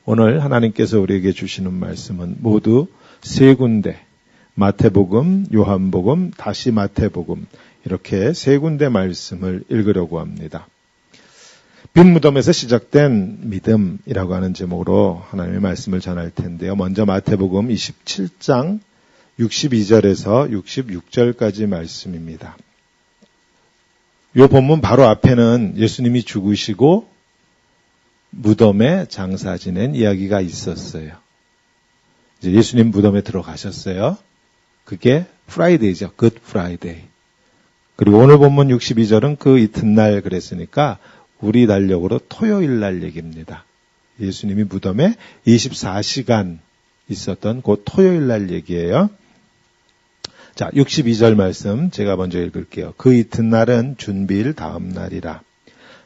오늘 하나님께서 우리에게 주시는 말씀은 모두 세 군데, 마태복음, 요한복음, 다시 마태복음, 이렇게 세 군데 말씀을 읽으려고 합니다. 빈 무덤에서 시작된 믿음이라고 하는 제목으로 하나님의 말씀을 전할 텐데요. 먼저 마태복음 27장 62절에서 66절까지 말씀입니다. 이 본문 바로 앞에는 예수님이 죽으시고 무덤에 장사 지낸 이야기가 있었어요. 이제 예수님 무덤에 들어가셨어요. 그게 프라이데이죠. 굿 프라이데이. 그리고 오늘 본문 62절은 그 이튿날 그랬으니까 우리 달력으로 토요일 날 얘기입니다. 예수님이 무덤에 24시간 있었던 그 토요일 날 얘기예요. 자, 62절 말씀 제가 먼저 읽을게요. 그 이튿날은 준비일 다음 날이라.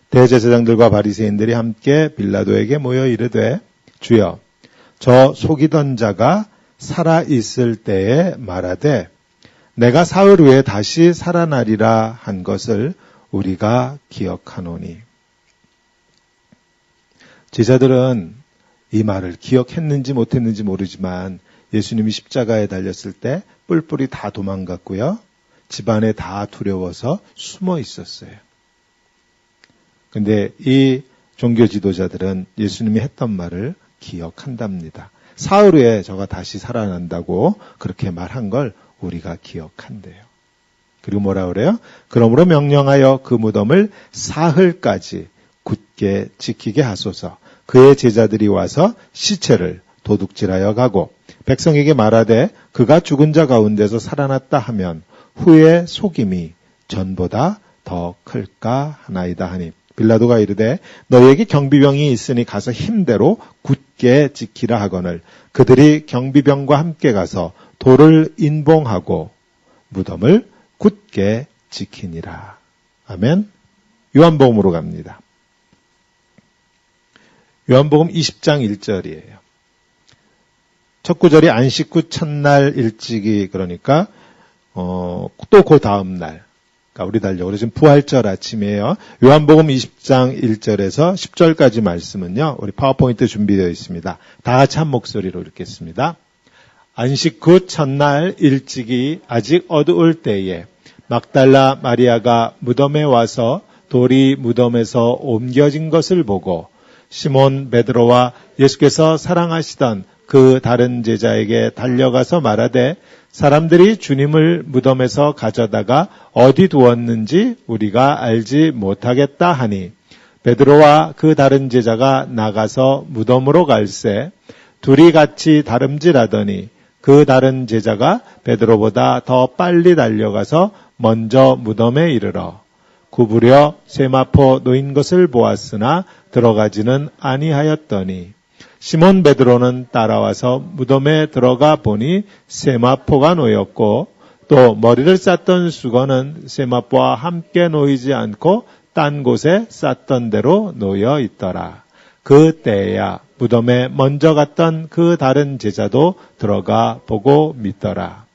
대제사장들과 바리새인들이 함께 빌라도에게 모여 이르되 주여 저 속이던 자가 살아 있을 때에 말하되 내가 사흘 후에 다시 살아나리라 한 것을 우리가 기억하노니. 제자들은 이 말을 기억했는지 못했는지 모르지만 예수님이 십자가에 달렸을 때 뿔뿔이 다 도망갔고요. 집안에 다 두려워서 숨어 있었어요. 근데 이 종교 지도자들은 예수님이 했던 말을 기억한답니다. 사흘 후에 저가 다시 살아난다고 그렇게 말한 걸 우리가 기억한대요. 그리고 뭐라 그래요? 그러므로 명령하여 그 무덤을 사흘까지 굳게 지키게 하소서. 그의 제자들이 와서 시체를 도둑질하여 가고 백성에게 말하되 그가 죽은 자 가운데서 살아났다 하면 후에 속임이 전보다 더 클까 하나이다 하니. 빌라도가 이르되 너희에게 경비병이 있으니 가서 힘대로 굳게 지키라 하거늘 그들이 경비병과 함께 가서 돌을 인봉하고 무덤을 굳게 지키니라. 아멘. 요한복음으로 갑니다. 요한복음 20장 1절이에요. 첫 구절이 안식 후 첫날 일찍이 그러니까 또 그 다음 날, 그러니까 우리 달력으로 지금 부활절 아침이에요. 요한복음 20장 1절에서 10절까지 말씀은요. 우리 파워포인트 준비되어 있습니다. 다 같이 한 목소리로 읽겠습니다. 안식 후 첫날 일찍이 아직 어두울 때에 막달라 마리아가 무덤에 와서 돌이 무덤에서 옮겨진 것을 보고 시몬 베드로와 예수께서 사랑하시던 그 다른 제자에게 달려가서 말하되 사람들이 주님을 무덤에서 가져다가 어디 두었는지 우리가 알지 못하겠다 하니 베드로와 그 다른 제자가 나가서 무덤으로 갈새 둘이 같이 다름질하더니 그 다른 제자가 베드로보다 더 빨리 달려가서 먼저 무덤에 이르러 구부려 세마포 놓인 것을 보았으나 들어가지는 아니하였더니 시몬 베드로는 따라와서 무덤에 들어가 보니 세마포가 놓였고 또 머리를 쌌던 수건은 세마포와 함께 놓이지 않고 딴 곳에 쌌던 대로 놓여 있더라. 그때야 무덤에 먼저 갔던 그 다른 제자도 들어가 보고 믿더라.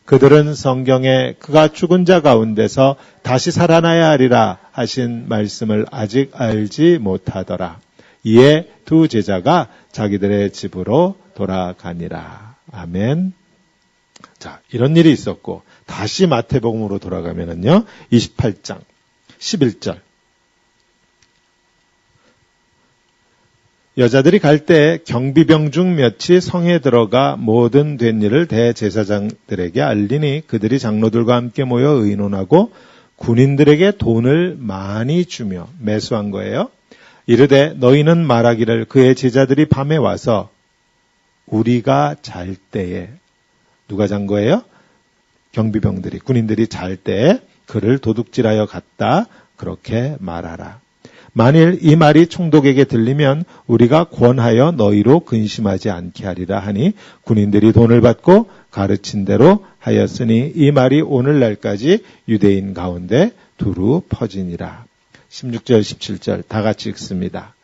그들은 성경에 그가 죽은 자 가운데서 다시 살아나야 하리라 하신 말씀을 아직 알지 못하더라. 이에 두 제자가 자기들의 집으로 돌아가니라. 아멘. 자, 이런 일이 있었고 다시 마태복음으로 돌아가면은요. 28장 11절. 여자들이 갈 때 경비병 중 몇이 성에 들어가 모든 된 일을 대제사장들에게 알리니 그들이 장로들과 함께 모여 의논하고 군인들에게 돈을 많이 주며 매수한 거예요. 이르되 너희는 말하기를 그의 제자들이 밤에 와서 우리가 잘 때에 누가 잔 거예요? 경비병들이 군인들이 잘 때에 그를 도둑질하여 갔다 그렇게 말하라. 만일 이 말이 총독에게 들리면 우리가 권하여 너희로 근심하지 않게 하리라 하니 군인들이 돈을 받고 가르친 대로 하였으니 이 말이 오늘날까지 유대인 가운데 두루 퍼지니라. 16절 17절 다 같이 읽습니다.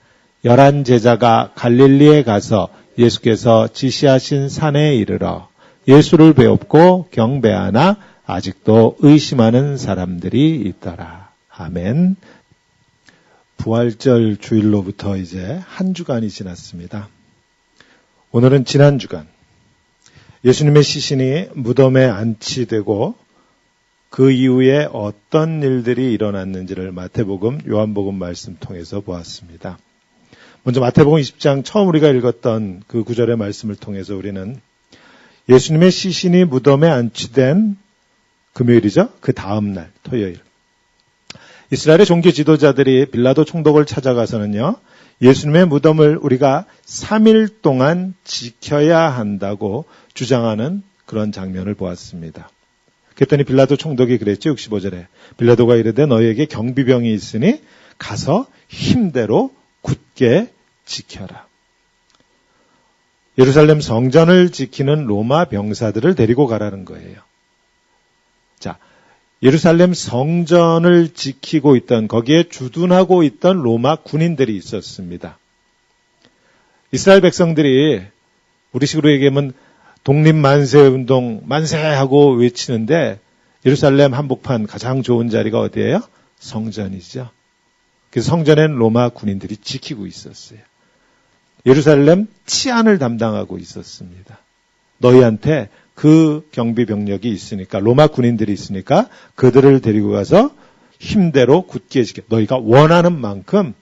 11 제자가 갈릴리에 가서 예수께서 지시하신 산에 이르러 예수를 배웁고 경배하나 아직도 의심하는 사람들이 있더라. 아멘. 부활절 주일로부터 이제 한 주간이 지났습니다. 오늘은 지난 주간 예수님의 시신이 무덤에 안치되고 그 이후에 어떤 일들이 일어났는지를 마태복음, 요한복음 말씀 통해서 보았습니다. 먼저 마태복음 20장 처음 우리가 읽었던 그 구절의 말씀을 통해서 우리는 예수님의 시신이 무덤에 안치된 금요일이죠. 그 다음 날 토요일. 이스라엘의 종교 지도자들이 빌라도 총독을 찾아가서는요. 예수님의 무덤을 우리가 3일 동안 지켜야 한다고 주장하는 그런 장면을 보았습니다. 그랬더니 빌라도 총독이 그랬죠. 65절에. 빌라도가 이르되 너희에게 경비병이 있으니 가서 힘대로 굳게 지켜라. 예루살렘 성전을 지키는 로마 병사들을 데리고 가라는 거예요. 자, 예루살렘 성전을 지키고 있던, 거기에 주둔하고 있던 로마 군인들이 있었습니다. 이스라엘 백성들이 우리식으로 얘기하면 독립만세운동 만세하고 외치는데 예루살렘 한복판 가장 좋은 자리가 어디예요? 성전이죠. 그래서 성전에는 로마 군인들이 지키고 있었어요. 예루살렘 치안을 담당하고 있었습니다. 너희한테 그 경비 병력이 있으니까, 로마 군인들이 있으니까 그들을 데리고 가서 힘대로 굳게 지켜. 너희가 원하는 만큼,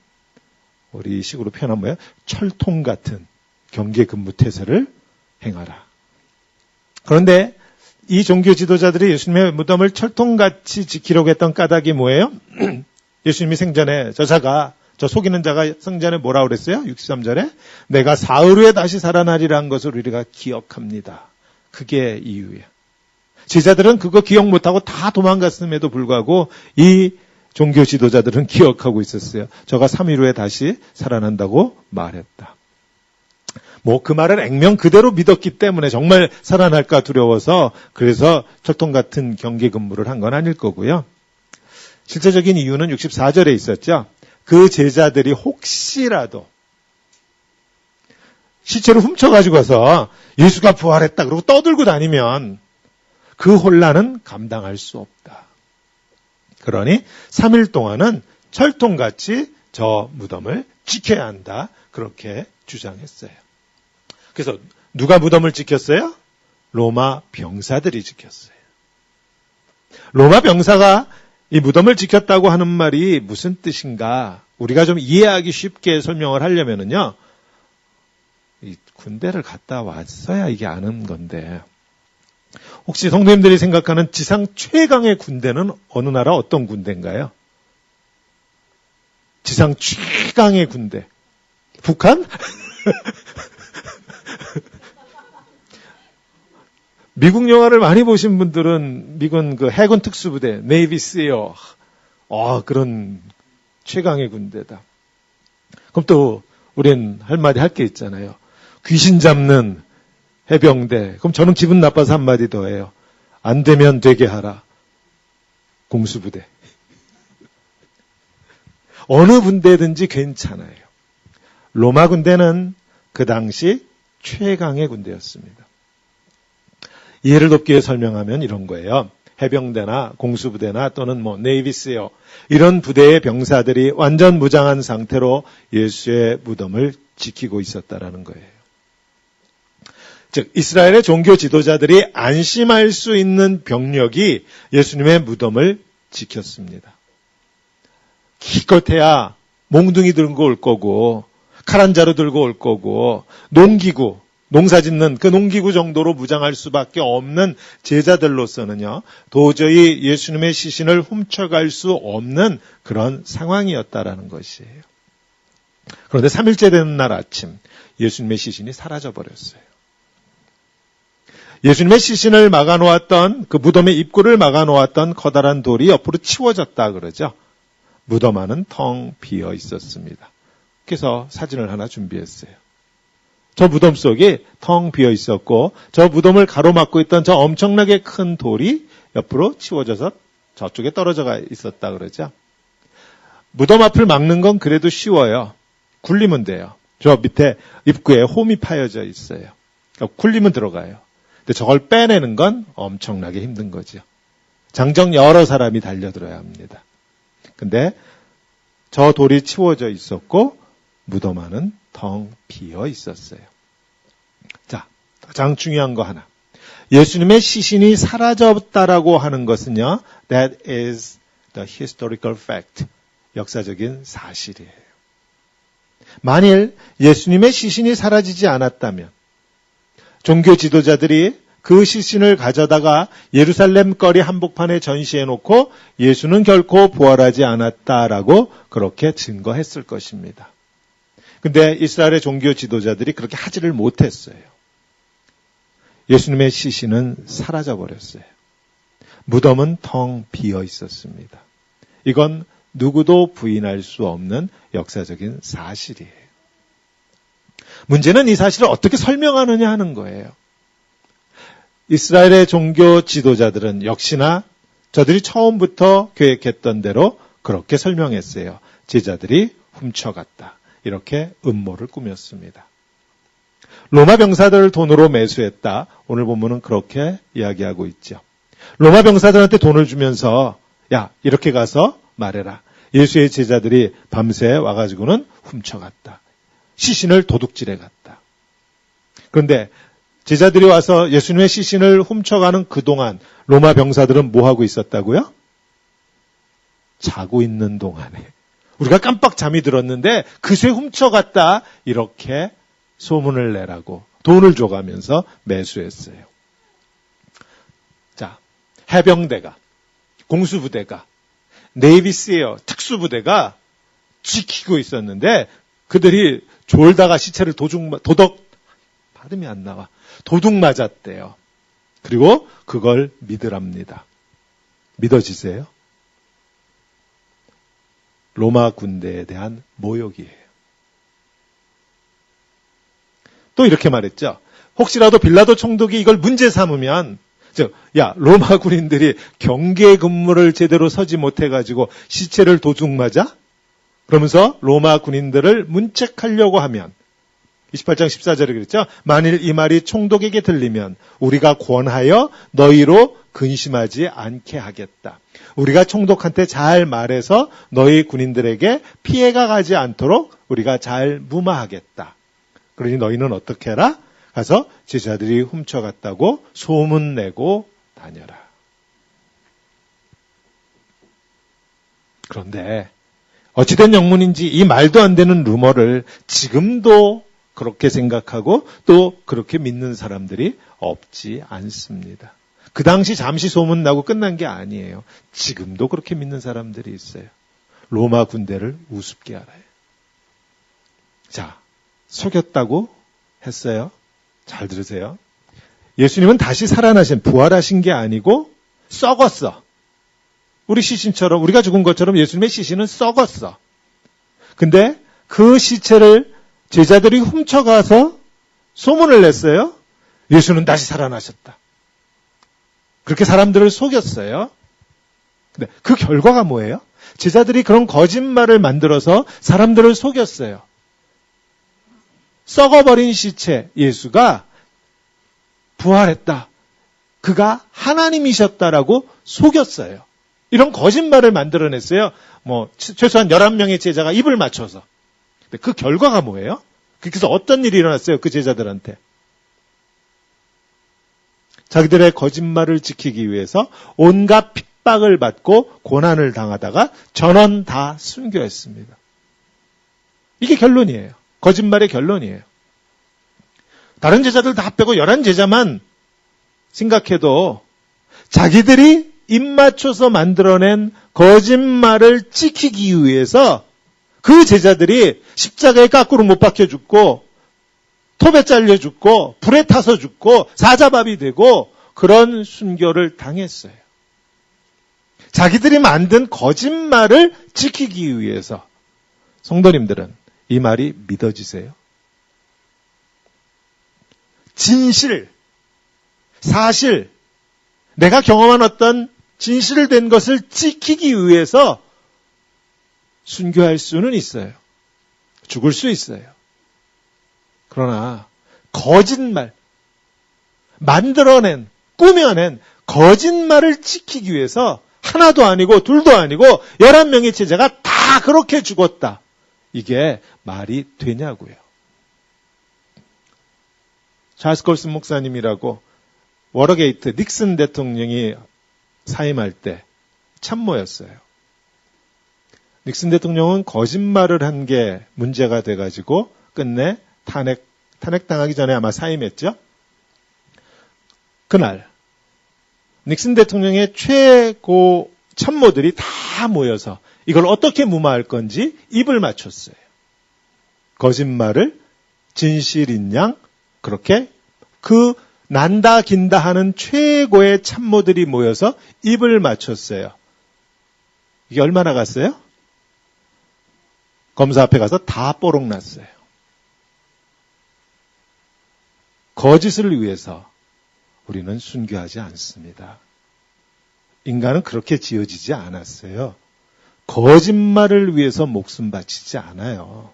우리 식으로 표현하면 뭐예요? 철통 같은 경계 근무 태세를 행하라. 그런데 이 종교 지도자들이 예수님의 무덤을 철통같이 지키려고 했던 까닭이 뭐예요? 예수님이 생전에 저 속이는 자가 성전에 뭐라고 그랬어요? 63절에 내가 사흘 후에 다시 살아나리라는 것을 우리가 기억합니다. 그게 이유예요. 제자들은 그거 기억 못하고 다 도망갔음에도 불구하고 이 종교 지도자들은 기억하고 있었어요. 저가 3일 후에 다시 살아난다고 말했다. 그 말을 액면 그대로 믿었기 때문에 정말 살아날까 두려워서 그래서 철통 같은 경계 근무를 한 건 아닐 거고요. 실제적인 이유는 64절에 있었죠. 그 제자들이 혹시라도 시체를 훔쳐가지고 가서 예수가 부활했다 그러고 떠들고 다니면 그 혼란은 감당할 수 없다. 그러니 3일 동안은 철통같이 저 무덤을 지켜야 한다. 그렇게 주장했어요. 그래서 누가 무덤을 지켰어요? 로마 병사들이 지켰어요. 로마 병사가 이 무덤을 지켰다고 하는 말이 무슨 뜻인가? 우리가 좀 이해하기 쉽게 설명을 하려면은요. 이 군대를 갔다 왔어야 이게 아는 건데. 혹시 성도님들이 생각하는 지상 최강의 군대는 어느 나라 어떤 군대인가요? 지상 최강의 군대. 북한? 미국 영화를 많이 보신 분들은 미군 그 해군 특수부대, 네이비 시어, 그런 최강의 군대다. 그럼 또 우린 한마디 할 게 있잖아요. 귀신 잡는 해병대. 그럼 저는 기분 나빠서 한마디 더 해요. 안 되면 되게 하라. 공수부대. 어느 군대든지 괜찮아요. 로마 군대는 그 당시 최강의 군대였습니다. 이해를 돕기 위해 설명하면 이런 거예요. 해병대나 공수부대나 또는 네이비스요. 이런 부대의 병사들이 완전 무장한 상태로 예수의 무덤을 지키고 있었다라는 거예요. 즉 이스라엘의 종교 지도자들이 안심할 수 있는 병력이 예수님의 무덤을 지켰습니다. 기껏해야 몽둥이 들고 올 거고 칼 한 자루 들고 올 거고 농기구, 농사짓는 그 농기구 정도로 무장할 수밖에 없는 제자들로서는요. 도저히 예수님의 시신을 훔쳐갈 수 없는 그런 상황이었다라는 것이에요. 그런데 3일째 되는 날 아침 예수님의 시신이 사라져버렸어요. 예수님의 시신을 막아놓았던 그 무덤의 입구를 막아놓았던 커다란 돌이 옆으로 치워졌다 그러죠. 무덤 안은 텅 비어 있었습니다. 그래서 사진을 하나 준비했어요. 저 무덤 속이 텅 비어 있었고 저 무덤을 가로막고 있던 저 엄청나게 큰 돌이 옆으로 치워져서 저쪽에 떨어져 있었다 그러죠. 무덤 앞을 막는 건 그래도 쉬워요. 굴리면 돼요. 저 밑에 입구에 홈이 파여져 있어요. 그러니까 굴리면 들어가요. 근데 저걸 빼내는 건 엄청나게 힘든 거죠. 장정 여러 사람이 달려들어야 합니다. 근데 저 돌이 치워져 있었고 무덤 안은 텅 비어 있었어요. 자, 가장 중요한 거 하나. 예수님의 시신이 사라졌다라고 하는 것은요, that is the historical fact. 역사적인 사실이에요. 만일 예수님의 시신이 사라지지 않았다면 종교 지도자들이 그 시신을 가져다가 예루살렘 거리 한복판에 전시해 놓고 예수는 결코 부활하지 않았다라고 그렇게 증거했을 것입니다. 근데 이스라엘의 종교 지도자들이 그렇게 하지를 못했어요. 예수님의 시신은 사라져 버렸어요. 무덤은 텅 비어 있었습니다. 이건 누구도 부인할 수 없는 역사적인 사실이에요. 문제는 이 사실을 어떻게 설명하느냐 하는 거예요. 이스라엘의 종교 지도자들은 역시나 저들이 처음부터 계획했던 대로 그렇게 설명했어요. 제자들이 훔쳐갔다. 이렇게 음모를 꾸몄습니다. 로마 병사들을 돈으로 매수했다. 오늘 본문은 그렇게 이야기하고 있죠. 로마 병사들한테 돈을 주면서 야, 이렇게 가서 말해라. 예수의 제자들이 밤새 와가지고는 훔쳐갔다. 시신을 도둑질해 갔다. 그런데 제자들이 와서 예수님의 시신을 훔쳐가는 그동안 로마 병사들은 뭐 하고 있었다고요? 자고 있는 동안에 우리가 깜빡 잠이 들었는데 그새 훔쳐갔다. 이렇게 소문을 내라고 돈을 줘가면서 매수했어요. 자, 해병대가, 공수부대가, 네이비시에어 특수부대가 지키고 있었는데 그들이 졸다가 시체를 발음이 안 나와. 도둑 맞았대요. 그리고 그걸 믿으랍니다. 믿어지세요? 로마 군대에 대한 모욕이에요. 또 이렇게 말했죠. 혹시라도 빌라도 총독이 이걸 문제 삼으면 야, 로마 군인들이 경계 근무를 제대로 서지 못해가지고 시체를 도둑 맞아? 그러면서 로마 군인들을 문책하려고 하면 28장 14절에 그랬죠. 만일 이 말이 총독에게 들리면 우리가 권하여 너희로 근심하지 않게 하겠다. 우리가 총독한테 잘 말해서 너희 군인들에게 피해가 가지 않도록 우리가 잘 무마하겠다. 그러니 너희는 어떻게 해라? 가서 제자들이 훔쳐갔다고 소문내고 다녀라. 그런데 어찌된 영문인지 이 말도 안 되는 루머를 지금도 그렇게 생각하고 또 그렇게 믿는 사람들이 없지 않습니다. 그 당시 잠시 소문나고 끝난 게 아니에요. 지금도 그렇게 믿는 사람들이 있어요. 로마 군대를 우습게 알아요. 자, 속였다고 했어요. 잘 들으세요. 예수님은 다시 살아나신, 부활하신 게 아니고 썩었어. 우리 시신처럼, 우리가 죽은 것처럼 예수님의 시신은 썩었어. 근데 그 시체를 제자들이 훔쳐가서 소문을 냈어요. 예수는 다시 살아나셨다. 그렇게 사람들을 속였어요. 근데 그 결과가 뭐예요? 제자들이 그런 거짓말을 만들어서 사람들을 속였어요. 썩어버린 시체 예수가 부활했다. 그가 하나님이셨다라고 속였어요. 이런 거짓말을 만들어냈어요. 최소한 11명의 제자가 입을 맞춰서. 근데 그 결과가 뭐예요? 그래서 어떤 일이 일어났어요? 그 제자들한테. 자기들의 거짓말을 지키기 위해서 온갖 핍박을 받고 고난을 당하다가 전원 다 순교했습니다. 이게 결론이에요. 거짓말의 결론이에요. 다른 제자들 다 빼고 11제자만 생각해도 자기들이 입 맞춰서 만들어낸 거짓말을 지키기 위해서 그 제자들이 십자가에 거꾸로 못 박혀 죽고 톱에 잘려 죽고 불에 타서 죽고 사자밥이 되고 그런 순교를 당했어요. 자기들이 만든 거짓말을 지키기 위해서. 성도님들은 이 말이 믿어지세요? 진실, 사실, 내가 경험한 어떤 진실된 것을 지키기 위해서 순교할 수는 있어요. 죽을 수 있어요. 그러나 거짓말, 만들어낸, 꾸며낸 거짓말을 지키기 위해서 하나도 아니고 둘도 아니고 11명의 제자가 다 그렇게 죽었다. 이게 말이 되냐고요. 찰스 걸슨 목사님이라고 워터게이트 닉슨 대통령이 사임할 때 참모였어요. 닉슨 대통령은 거짓말을 한 게 문제가 돼가지고 끝내 탄핵당하기 전에 아마 사임했죠. 그날 닉슨 대통령의 최고 참모들이 다 모여서 이걸 어떻게 무마할 건지 입을 맞췄어요. 거짓말을 진실인 양 그렇게 그 난다 긴다 하는 최고의 참모들이 모여서 입을 맞췄어요. 이게 얼마나 갔어요? 검사 앞에 가서 다 뽀록 났어요. 거짓을 위해서 우리는 순교하지 않습니다. 인간은 그렇게 지어지지 않았어요. 거짓말을 위해서 목숨 바치지 않아요.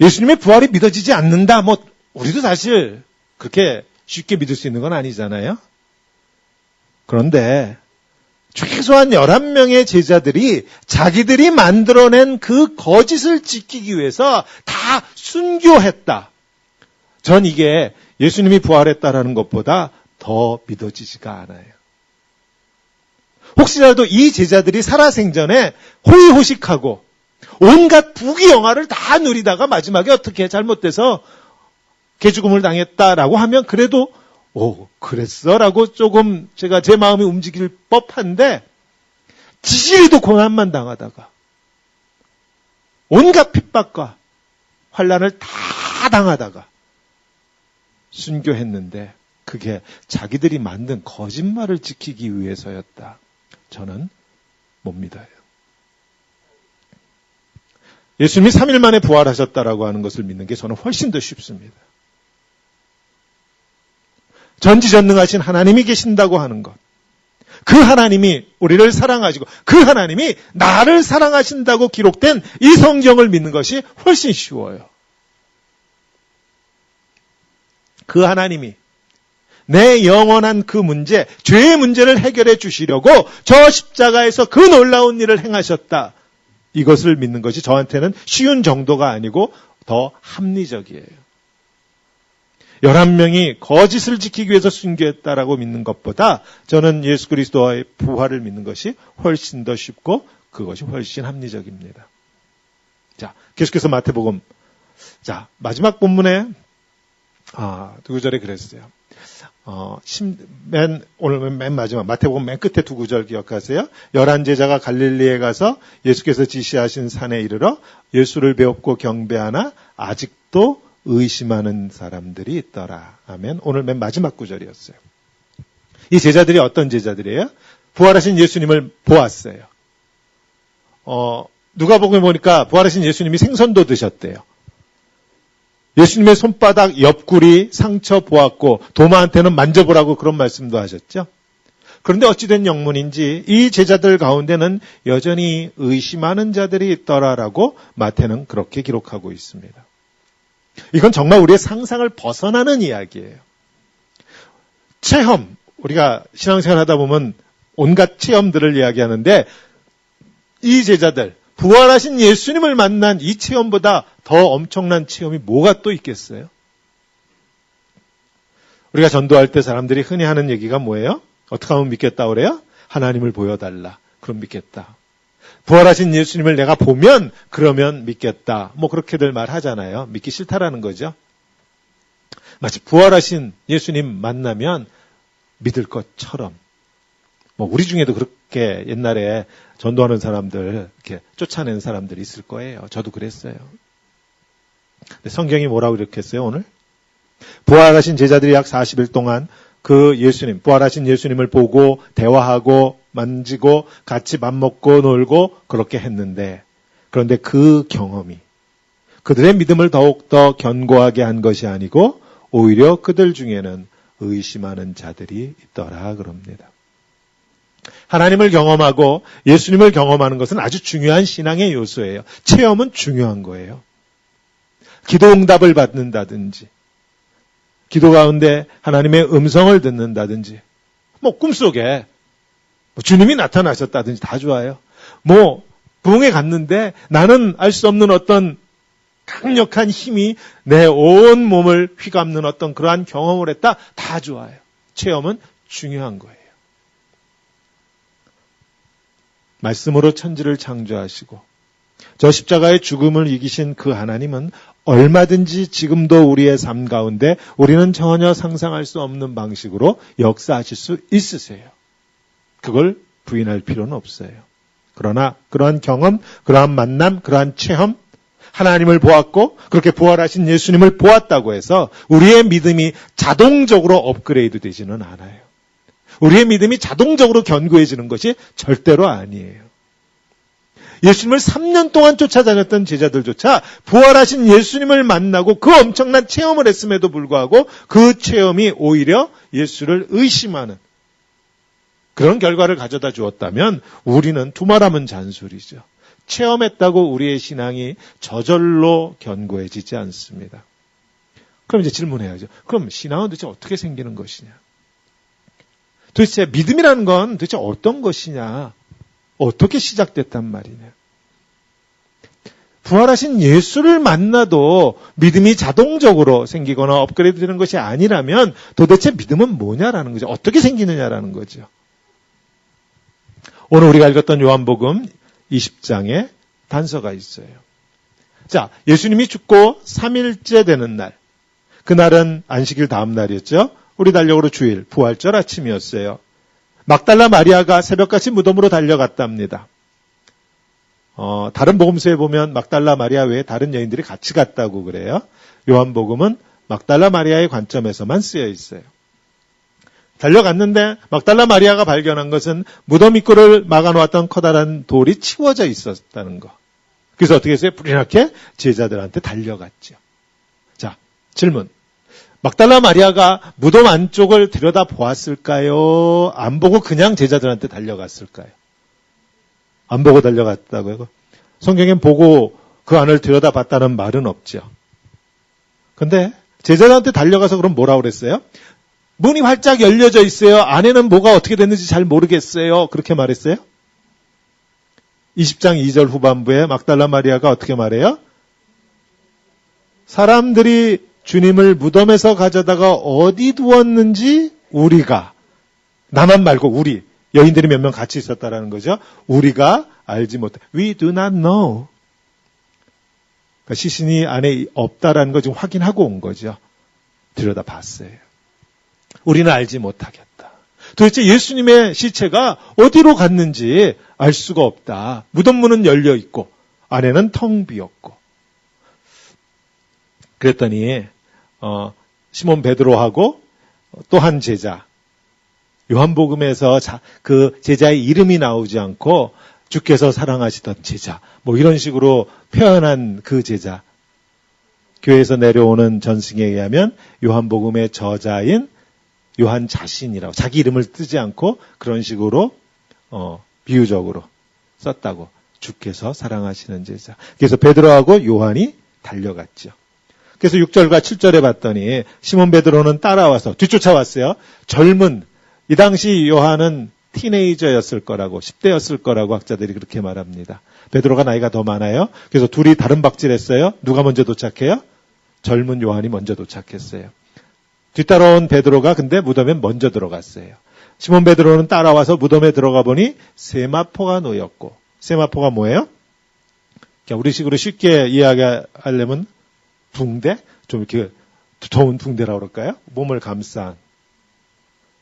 예수님의 부활이 믿어지지 않는다. 우리도 사실 그렇게 쉽게 믿을 수 있는 건 아니잖아요. 그런데 최소한 11명의 제자들이 자기들이 만들어낸 그 거짓을 지키기 위해서 다 순교했다. 전 이게 예수님이 부활했다라는 것보다 더 믿어지지가 않아요. 혹시라도 이 제자들이 살아생전에 호의호식하고 온갖 부귀영화를 다 누리다가 마지막에 어떻게 잘못돼서 개죽음을 당했다라고 하면 그래도 그랬어라고 조금 제가 제 마음이 움직일 법한데 지지리도 고난만 당하다가 온갖 핍박과 환난을 다 당하다가 순교했는데 그게 자기들이 만든 거짓말을 지키기 위해서였다. 저는 못 믿어요. 예수님이 3일 만에 부활하셨다라고 하는 것을 믿는 게 저는 훨씬 더 쉽습니다. 전지전능하신 하나님이 계신다고 하는 것. 그 하나님이 우리를 사랑하시고 그 하나님이 나를 사랑하신다고 기록된 이 성경을 믿는 것이 훨씬 쉬워요. 그 하나님이 내 영원한 그 문제, 죄의 문제를 해결해 주시려고 저 십자가에서 그 놀라운 일을 행하셨다. 이것을 믿는 것이 저한테는 쉬운 정도가 아니고 더 합리적이에요. 11명이 거짓을 지키기 위해서 순교했다라고 믿는 것보다 저는 예수 그리스도의 부활을 믿는 것이 훨씬 더 쉽고 그것이 훨씬 합리적입니다. 자, 계속해서 마태복음. 자, 마지막 본문에 두 구절에 그랬어요. 오늘 맨 마지막 마태복음 맨 끝에 두 구절 기억하세요. 11 제자가 갈릴리에 가서 예수께서 지시하신 산에 이르러 예수를 배웁고 경배하나 아직도 의심하는 사람들이 있더라. 아멘. 오늘 맨 마지막 구절이었어요. 이 제자들이 어떤 제자들이에요? 부활하신 예수님을 보았어요. 누가복음에 보니까 부활하신 예수님이 생선도 드셨대요. 예수님의 손바닥 옆구리 상처 보았고 도마한테는 만져보라고 그런 말씀도 하셨죠. 그런데 어찌된 영문인지 이 제자들 가운데는 여전히 의심하는 자들이 있더라라고 마태는 그렇게 기록하고 있습니다. 이건 정말 우리의 상상을 벗어나는 이야기예요. 체험, 우리가 신앙생활 하다 보면 온갖 체험들을 이야기하는데 이 제자들, 부활하신 예수님을 만난 이 체험보다 더 엄청난 체험이 뭐가 또 있겠어요? 우리가 전도할 때 사람들이 흔히 하는 얘기가 뭐예요? 어떻게 하면 믿겠다 그래요? 하나님을 보여달라. 그럼 믿겠다. 부활하신 예수님을 내가 보면 그러면 믿겠다. 그렇게들 말하잖아요. 믿기 싫다라는 거죠. 마치 부활하신 예수님 만나면 믿을 것처럼. 우리 중에도 그렇게 옛날에 전도하는 사람들, 이렇게 쫓아낸 사람들이 있을 거예요. 저도 그랬어요. 근데 성경이 뭐라고 이렇게 했어요, 오늘? 부활하신 제자들이 약 40일 동안 그 예수님, 부활하신 예수님을 보고 대화하고 만지고 같이 밥 먹고 놀고 그렇게 했는데 그런데 그 경험이 그들의 믿음을 더욱더 견고하게 한 것이 아니고 오히려 그들 중에는 의심하는 자들이 있더라 그럽니다. 하나님을 경험하고 예수님을 경험하는 것은 아주 중요한 신앙의 요소예요. 체험은 중요한 거예요. 기도 응답을 받는다든지 기도 가운데 하나님의 음성을 듣는다든지 꿈속에 주님이 나타나셨다든지 다 좋아요. 부흥에 갔는데 나는 알 수 없는 어떤 강력한 힘이 내 온 몸을 휘감는 어떤 그러한 경험을 했다. 다 좋아요. 체험은 중요한 거예요. 말씀으로 천지를 창조하시고 저 십자가의 죽음을 이기신 그 하나님은 얼마든지 지금도 우리의 삶 가운데 우리는 전혀 상상할 수 없는 방식으로 역사하실 수 있으세요. 그걸 부인할 필요는 없어요. 그러나 그러한 경험, 그러한 만남, 그러한 체험, 하나님을 보았고 그렇게 부활하신 예수님을 보았다고 해서 우리의 믿음이 자동적으로 업그레이드 되지는 않아요. 우리의 믿음이 자동적으로 견고해지는 것이 절대로 아니에요. 예수님을 3년 동안 쫓아다녔던 제자들조차 부활하신 예수님을 만나고 그 엄청난 체험을 했음에도 불구하고 그 체험이 오히려 예수를 의심하는 그런 결과를 가져다 주었다면 우리는 두말하면 잔소리죠. 체험했다고 우리의 신앙이 저절로 견고해지지 않습니다. 그럼 이제 질문해야죠. 그럼 신앙은 도대체 어떻게 생기는 것이냐? 도대체 믿음이라는 건 도대체 어떤 것이냐? 어떻게 시작됐단 말이냐? 부활하신 예수를 만나도 믿음이 자동적으로 생기거나 업그레이드 되는 것이 아니라면 도대체 믿음은 뭐냐라는 거죠. 어떻게 생기느냐라는 거죠. 오늘 우리가 읽었던 요한복음 20장에 단서가 있어요. 자, 예수님이 죽고 3일째 되는 날. 그날은 안식일 다음 날이었죠. 우리 달력으로 주일, 부활절 아침이었어요. 막달라 마리아가 새벽같이 무덤으로 달려갔답니다. 다른 복음서에 보면 막달라 마리아 외에 다른 여인들이 같이 갔다고 그래요. 요한복음은 막달라 마리아의 관점에서만 쓰여 있어요. 달려갔는데 막달라 마리아가 발견한 것은 무덤 입구를 막아놓았던 커다란 돌이 치워져 있었다는 거. 그래서 어떻게 했어요? 불이나게 제자들한테 달려갔죠. 자, 질문. 막달라 마리아가 무덤 안쪽을 들여다보았을까요? 안 보고 그냥 제자들한테 달려갔을까요? 안 보고 달려갔다고요? 성경엔 보고 그 안을 들여다봤다는 말은 없죠. 근데 제자들한테 달려가서 그럼 뭐라고 그랬어요? 문이 활짝 열려져 있어요. 안에는 뭐가 어떻게 됐는지 잘 모르겠어요. 그렇게 말했어요? 20장 2절 후반부에 막달라 마리아가 어떻게 말해요? 사람들이 주님을 무덤에서 가져다가 어디 두었는지 우리가, 나만 말고 우리, 여인들이 몇 명 같이 있었다라는 거죠. 우리가 알지 못해. We do not know. 그러니까 시신이 안에 없다라는 거 지금 확인하고 온 거죠. 들여다봤어요. 우리는 알지 못하겠다. 도대체 예수님의 시체가 어디로 갔는지 알 수가 없다. 무덤 문은 열려 있고 안에는 텅 비었고. 그랬더니 시몬 베드로하고 또 한 제자, 요한복음에서 그 제자의 이름이 나오지 않고 주께서 사랑하시던 제자, 뭐 이런 식으로 표현한 그 제자, 교회에서 내려오는 전승에 의하면 요한복음의 저자인 요한 자신이라고, 자기 이름을 쓰지 않고 그런 식으로 비유적으로 썼다고. 주께서 사랑하시는 제자. 그래서 베드로하고 요한이 달려갔죠. 그래서 6절과 7절에 봤더니 시몬 베드로는 따라와서 뒤쫓아왔어요. 젊은, 이 당시 요한은 티네이저였을 거라고, 10대였을 거라고 학자들이 그렇게 말합니다. 베드로가 나이가 더 많아요. 그래서 둘이 다른 박질했어요. 누가 먼저 도착해요? 젊은 요한이 먼저 도착했어요. 뒤따라온 베드로가 근데 무덤에 먼저 들어갔어요. 시몬 베드로는 따라와서 무덤에 들어가 보니 세마포가 놓였고, 세마포가 뭐예요? 우리식으로 쉽게 이야기하려면 붕대? 좀 이렇게 두터운 붕대라고 그럴까요? 몸을 감싼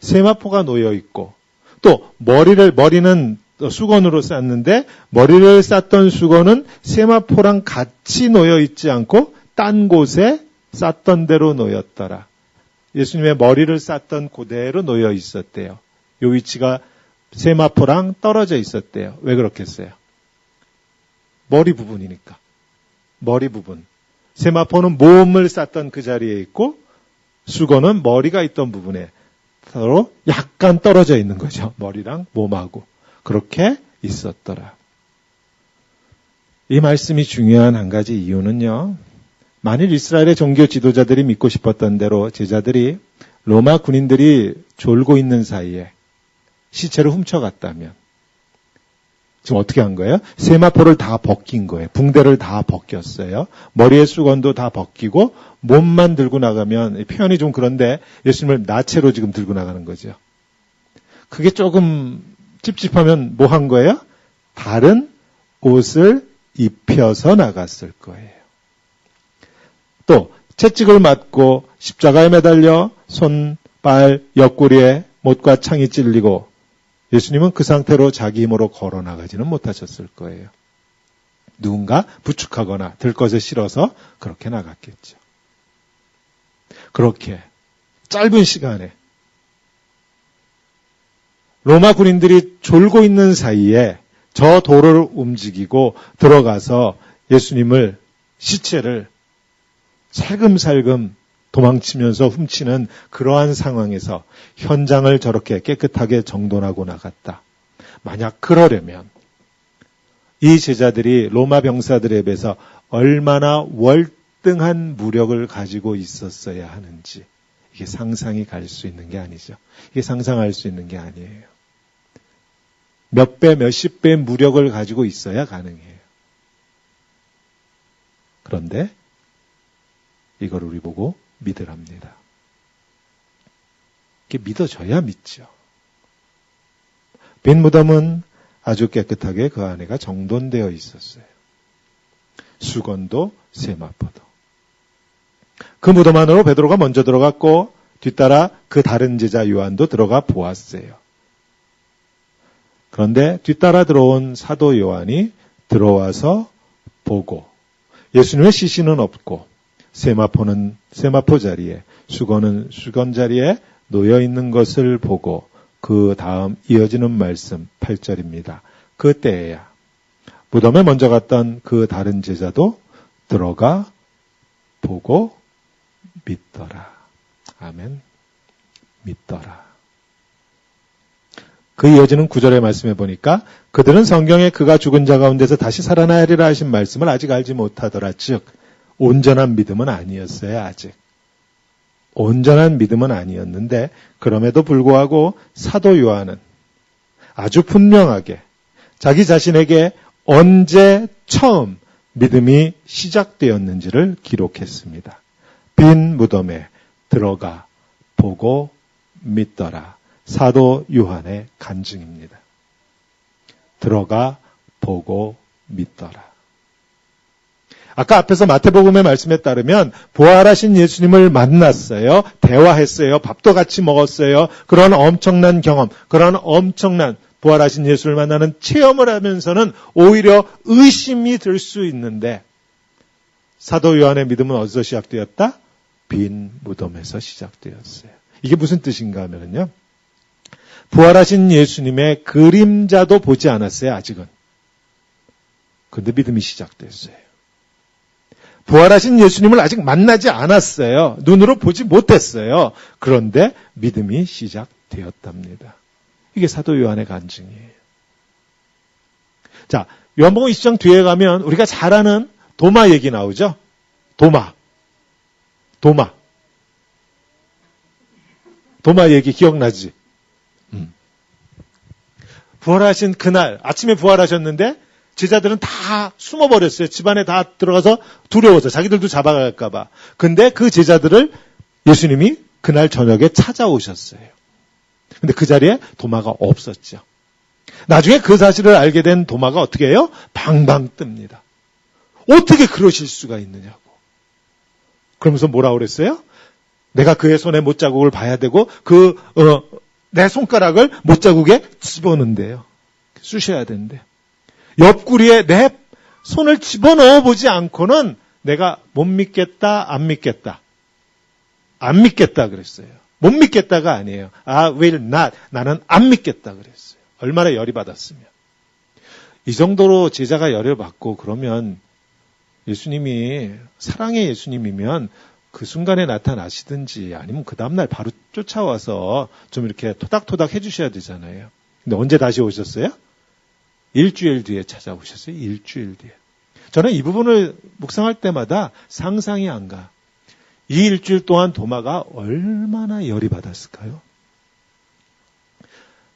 세마포가 놓여 있고, 또 머리는 수건으로 쌌는데 머리를 쌌던 수건은 세마포랑 같이 놓여 있지 않고 딴 곳에 쌌던 대로 놓였더라. 예수님의 머리를 쌌던 그대로 놓여 있었대요. 요 위치가 세마포랑 떨어져 있었대요. 왜 그렇겠어요? 머리 부분이니까. 머리 부분. 세마포는 몸을 쌌던 그 자리에 있고 수건은 머리가 있던 부분에 서로 약간 떨어져 있는 거죠. 머리랑 몸하고. 그렇게 있었더라. 이 말씀이 중요한 한 가지 이유는요. 만일 이스라엘의 종교 지도자들이 믿고 싶었던 대로 제자들이 로마 군인들이 졸고 있는 사이에 시체를 훔쳐갔다면, 지금 어떻게 한 거예요? 세마포를 다 벗긴 거예요. 붕대를 다 벗겼어요. 머리에 수건도 다 벗기고 몸만 들고 나가면, 표현이 좀 그런데 예수님을 나체로 지금 들고 나가는 거죠. 그게 조금 찝찝하면 뭐 한 거예요? 다른 옷을 입혀서 나갔을 거예요. 또 채찍을 맞고 십자가에 매달려 손, 발, 옆구리에 못과 창이 찔리고 예수님은 그 상태로 자기 힘으로 걸어 나가지는 못하셨을 거예요. 누군가 부축하거나 들것에 실어서 그렇게 나갔겠죠. 그렇게 짧은 시간에 로마 군인들이 졸고 있는 사이에 저 도를 움직이고 들어가서 예수님을 시체를 살금살금 도망치면서 훔치는 그러한 상황에서 현장을 저렇게 깨끗하게 정돈하고 나갔다. 만약 그러려면 이 제자들이 로마 병사들에 비해서 얼마나 월등한 무력을 가지고 있었어야 하는지 이게 상상이 갈 수 있는 게 아니죠. 이게 상상할 수 있는 게 아니에요. 몇 배, 몇십 배의 무력을 가지고 있어야 가능해요. 그런데 이걸 우리 보고 믿으랍니다. 이게 믿어져야 믿죠. 빈 무덤은 아주 깨끗하게 그 안에가 정돈되어 있었어요. 수건도 세마포도. 그 무덤 안으로 베드로가 먼저 들어갔고 뒤따라 그 다른 제자 요한도 들어가 보았어요. 그런데 뒤따라 들어온 사도 요한이 들어와서 보고 예수님의 시신은 없고 세마포는 세마포 자리에 수건은 수건 자리에 놓여 있는 것을 보고 그 다음 이어지는 말씀 8절입니다. 그때야 무덤에 먼저 갔던 그 다른 제자도 들어가 보고 믿더라. 아멘. 믿더라. 그 이어지는 9절의 말씀에 보니까 그들은 성경에 그가 죽은 자 가운데서 다시 살아나리라 하신 말씀을 아직 알지 못하더라. 즉 온전한 믿음은 아니었어요. 아직. 온전한 믿음은 아니었는데 그럼에도 불구하고 사도 요한은 아주 분명하게 자기 자신에게 언제 처음 믿음이 시작되었는지를 기록했습니다. 빈 무덤에 들어가 보고 믿더라. 사도 요한의 간증입니다. 들어가 보고 믿더라. 아까 앞에서 마태복음의 말씀에 따르면 부활하신 예수님을 만났어요. 대화했어요. 밥도 같이 먹었어요. 그런 엄청난 경험, 그런 엄청난 부활하신 예수를 만나는 체험을 하면서는 오히려 의심이 들 수 있는데 사도 요한의 믿음은 어디서 시작되었다? 빈 무덤에서 시작되었어요. 이게 무슨 뜻인가 하면요. 부활하신 예수님의 그림자도 보지 않았어요. 아직은. 그런데 믿음이 시작됐어요. 부활하신 예수님을 아직 만나지 않았어요. 눈으로 보지 못했어요. 그런데 믿음이 시작되었답니다. 이게 사도 요한의 간증이에요. 자, 요한복음 20장 뒤에 가면 우리가 잘 아는 도마 얘기 나오죠? 도마 얘기 기억나지? 부활하신 그날 아침에 부활하셨는데 제자들은 다 숨어버렸어요. 집안에 다 들어가서 두려워서 자기들도 잡아갈까 봐. 근데 그 제자들을 예수님이 그날 저녁에 찾아오셨어요. 근데 그 자리에 도마가 없었죠. 나중에 그 사실을 알게 된 도마가 어떻게 해요? 방방 뜹니다. 어떻게 그러실 수가 있느냐고. 그러면서 뭐라고 그랬어요? 내가 그의 손에 못자국을 봐야 되고 내 손가락을 못자국에 집어넣는데요. 쑤셔야 되는데. 옆구리에 내 손을 집어넣어 보지 않고는 내가 못 믿겠다, 안 믿겠다. 안 믿겠다 그랬어요. 못 믿겠다가 아니에요. I will not. 나는 안 믿겠다 그랬어요. 얼마나 열이 받았으면. 이 정도로 제자가 열을 받고 그러면 예수님이 사랑의 예수님이면 그 순간에 나타나시든지 아니면 그 다음날 바로 쫓아와서 좀 이렇게 토닥토닥 해주셔야 되잖아요. 근데 언제 다시 오셨어요? 일주일 뒤에 찾아오셨어요. 일주일 뒤에. 저는 이 부분을 묵상할 때마다 상상이 안 가. 이 일주일 동안 도마가 얼마나 열이 받았을까요?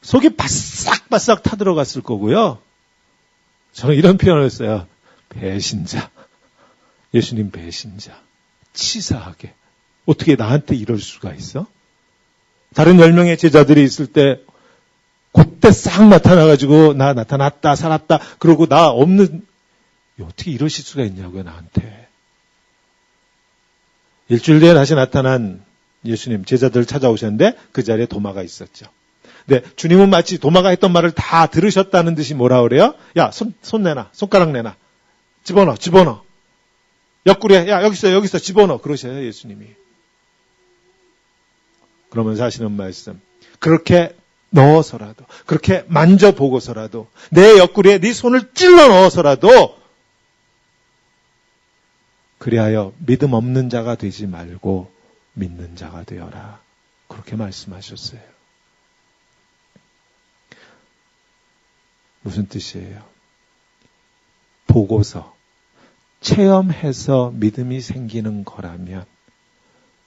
속이 바싹바싹 타들어갔을 거고요. 저는 이런 표현을 했어요. 배신자. 예수님 배신자. 치사하게. 어떻게 나한테 이럴 수가 있어? 다른 10명의 제자들이 있을 때 그때 싹 나타나가지고 나 나타났다 살았다 그러고 나 없는 어떻게 이러실 수가 있냐고요 나한테. 일주일 뒤에 다시 나타난 예수님 제자들 찾아오셨는데 그 자리에 도마가 있었죠. 근데 주님은 마치 도마가 했던 말을 다 들으셨다는 듯이 뭐라 그래요? 야, 손 내놔. 손가락 내놔. 집어넣어. 옆구리에 야 여기 있어 집어넣어. 그러셔요 예수님이. 그러면서 하시는 말씀. 그렇게 넣어서라도 그렇게 만져보고서라도 내 옆구리에 네 손을 찔러 넣어서라도 그리하여 믿음 없는 자가 되지 말고 믿는 자가 되어라. 그렇게 말씀하셨어요. 무슨 뜻이에요? 보고서, 체험해서 믿음이 생기는 거라면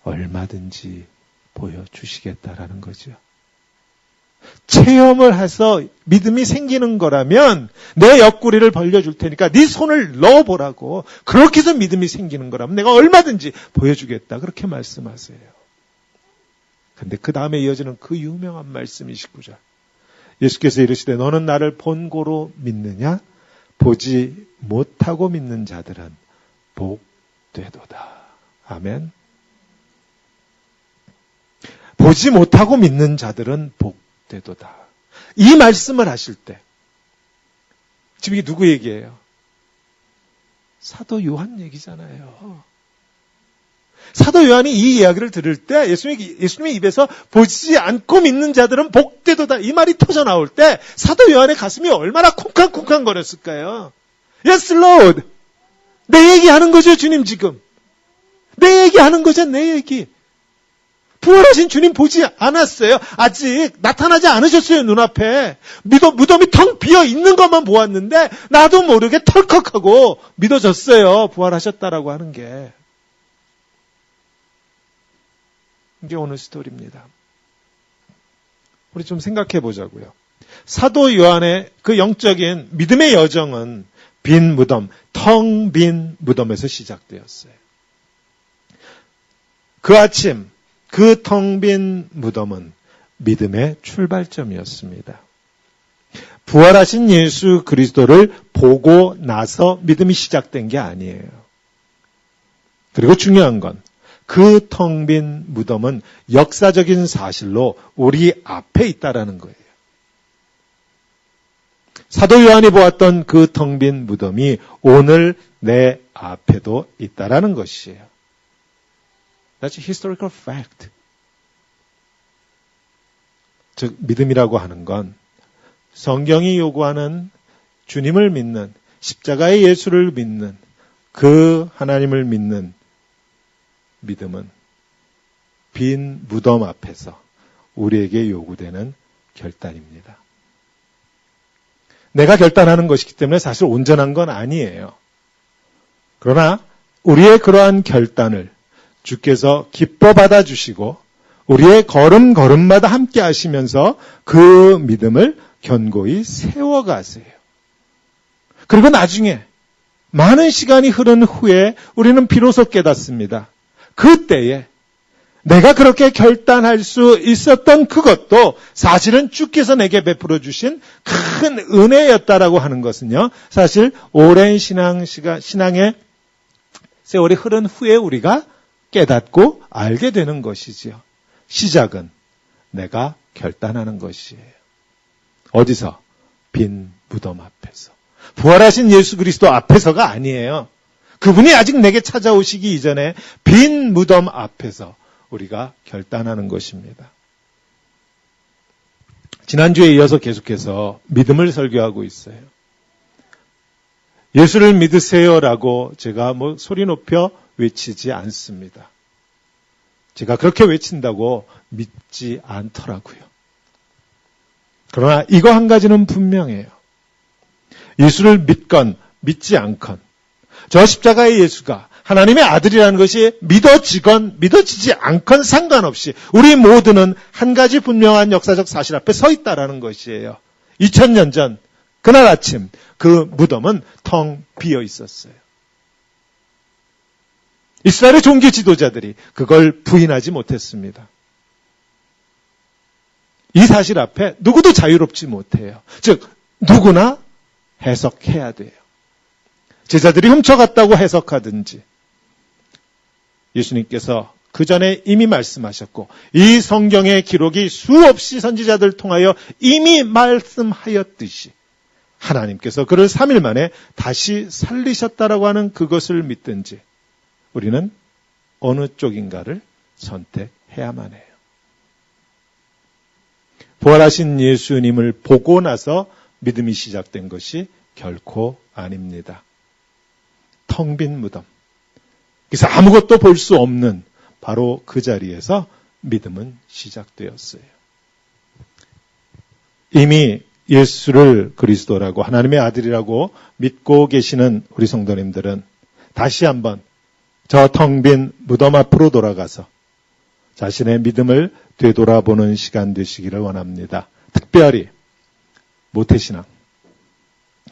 얼마든지 보여주시겠다라는 거죠. 체험을 해서 믿음이 생기는 거라면 내 옆구리를 벌려줄 테니까 네 손을 넣어보라고. 그렇게 해서 믿음이 생기는 거라면 내가 얼마든지 보여주겠다. 그렇게 말씀하세요. 근데 그 다음에 이어지는 그 유명한 말씀이 19절. 예수께서 이르시되 너는 나를 본고로 믿느냐? 보지 못하고 믿는 자들은 복되도다. 아멘. 보지 못하고 믿는 자들은 복되도다. 이 말씀을 하실 때 지금 이게 누구 얘기예요? 사도 요한 얘기잖아요. 사도 요한이 이 이야기를 들을 때 예수님의 입에서 보지 않고 믿는 자들은 복되도다. 이 말이 터져 나올 때 사도 요한의 가슴이 얼마나 쿵쾅쿵쾅 거렸을까요? Yes, Lord. 내 얘기하는 거죠, 주님 지금. 내 얘기하는 거죠, 내 얘기. 부활하신 주님 보지 않았어요. 아직 나타나지 않으셨어요, 눈앞에. 무덤이 텅 비어 있는 것만 보았는데 나도 모르게 털컥하고 믿어졌어요. 부활하셨다라고 하는 게. 이게 오늘 스토리입니다. 우리 좀 생각해 보자고요. 사도 요한의 그 영적인 믿음의 여정은 빈 무덤, 텅 빈 무덤에서 시작되었어요. 그 아침 그 텅 빈 무덤은 믿음의 출발점이었습니다. 부활하신 예수 그리스도를 보고 나서 믿음이 시작된 게 아니에요. 그리고 중요한 건 그 텅 빈 무덤은 역사적인 사실로 우리 앞에 있다라는 거예요. 사도 요한이 보았던 그 텅 빈 무덤이 오늘 내 앞에도 있다라는 것이에요. That's a historical fact. 즉 믿음이라고 하는 건 성경이 요구하는 주님을 믿는 십자가의 예수를 믿는 그 하나님을 믿는 믿음은 빈 무덤 앞에서 우리에게 요구되는 결단입니다. 내가 결단하는 것이기 때문에 사실 온전한 건 아니에요. 그러나 우리의 그러한 결단을 주께서 기뻐 받아주시고 우리의 걸음걸음마다 함께 하시면서 그 믿음을 견고히 세워가세요. 그리고 나중에 많은 시간이 흐른 후에 우리는 비로소 깨닫습니다. 그때에 내가 그렇게 결단할 수 있었던 그것도 사실은 주께서 내게 베풀어 주신 큰 은혜였다라고 하는 것은요. 사실 오랜 신앙의 세월이 흐른 후에 우리가 깨닫고 알게 되는 것이지요. 시작은 내가 결단하는 것이에요. 어디서? 빈 무덤 앞에서. 부활하신 예수 그리스도 앞에서가 아니에요. 그분이 아직 내게 찾아오시기 이전에 빈 무덤 앞에서 우리가 결단하는 것입니다. 지난주에 이어서 계속해서 믿음을 설교하고 있어요. 예수를 믿으세요라고 제가 소리 높여 외치지 않습니다. 제가 그렇게 외친다고 믿지 않더라고요. 그러나 이거 한 가지는 분명해요. 예수를 믿건 믿지 않건 저 십자가의 예수가 하나님의 아들이라는 것이 믿어지건 믿어지지 않건 상관없이 우리 모두는 한 가지 분명한 역사적 사실 앞에 서 있다라는 것이에요. 2000년 전 그날 아침 그 무덤은 텅 비어 있었어요. 이스라엘의 종교 지도자들이 그걸 부인하지 못했습니다. 이 사실 앞에 누구도 자유롭지 못해요. 즉 누구나 해석해야 돼요. 제자들이 훔쳐갔다고 해석하든지, 예수님께서 그 전에 이미 말씀하셨고 이 성경의 기록이 수없이 선지자들 통하여 이미 말씀하였듯이 하나님께서 그를 3일 만에 다시 살리셨다라고 하는 그것을 믿든지 우리는 어느 쪽인가를 선택해야만 해요. 부활하신 예수님을 보고 나서 믿음이 시작된 것이 결코 아닙니다. 텅 빈 무덤. 그래서 아무것도 볼 수 없는 바로 그 자리에서 믿음은 시작되었어요. 이미 예수를 그리스도라고 하나님의 아들이라고 믿고 계시는 우리 성도님들은 다시 한번 저 텅 빈 무덤 앞으로 돌아가서 자신의 믿음을 되돌아보는 시간 되시기를 원합니다. 특별히 모태신앙,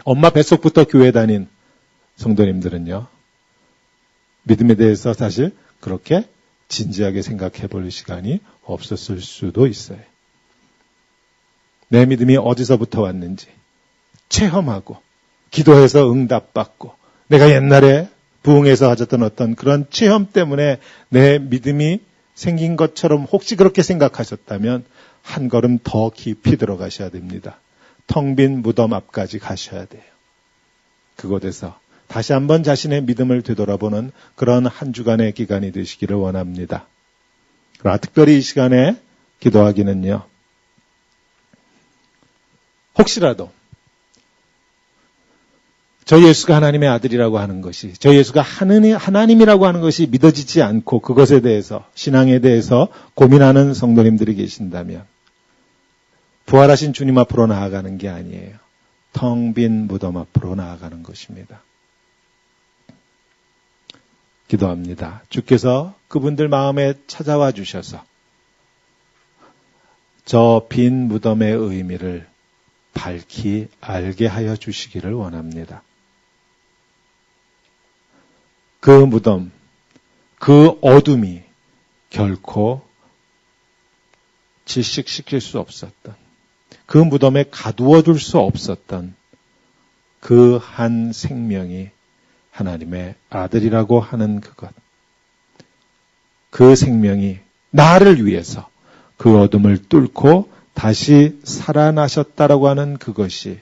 엄마 뱃속부터 교회 다닌 성도님들은요, 믿음에 대해서 사실 그렇게 진지하게 생각해 볼 시간이 없었을 수도 있어요. 내 믿음이 어디서부터 왔는지 체험하고 기도해서 응답받고 내가 옛날에 부흥에서 가졌던 어떤 그런 체험 때문에 내 믿음이 생긴 것처럼 혹시 그렇게 생각하셨다면 한 걸음 더 깊이 들어가셔야 됩니다. 텅 빈 무덤 앞까지 가셔야 돼요. 그곳에서 다시 한번 자신의 믿음을 되돌아보는 그런 한 주간의 기간이 되시기를 원합니다. 그러나 특별히 이 시간에 기도하기는요, 혹시라도 저 예수가 하나님의 아들이라고 하는 것이, 저 예수가 하나님이라고 하는 것이 믿어지지 않고 그것에 대해서, 신앙에 대해서 고민하는 성도님들이 계신다면 부활하신 주님 앞으로 나아가는 게 아니에요. 텅 빈 무덤 앞으로 나아가는 것입니다. 기도합니다. 주께서 그분들 마음에 찾아와 주셔서 저 빈 무덤의 의미를 밝히 알게 하여 주시기를 원합니다. 그 무덤, 그 어둠이 결코 질식시킬 수 없었던, 그 무덤에 가두어둘 수 없었던 그 한 생명이 하나님의 아들이라고 하는 그것. 그 생명이 나를 위해서 그 어둠을 뚫고 다시 살아나셨다라고 하는 그것이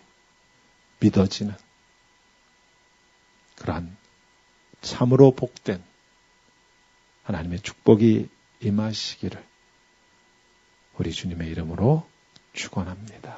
믿어지는 그러한 참으로 복된 하나님의 축복이 임하시기를 우리 주님의 이름으로 축원합니다.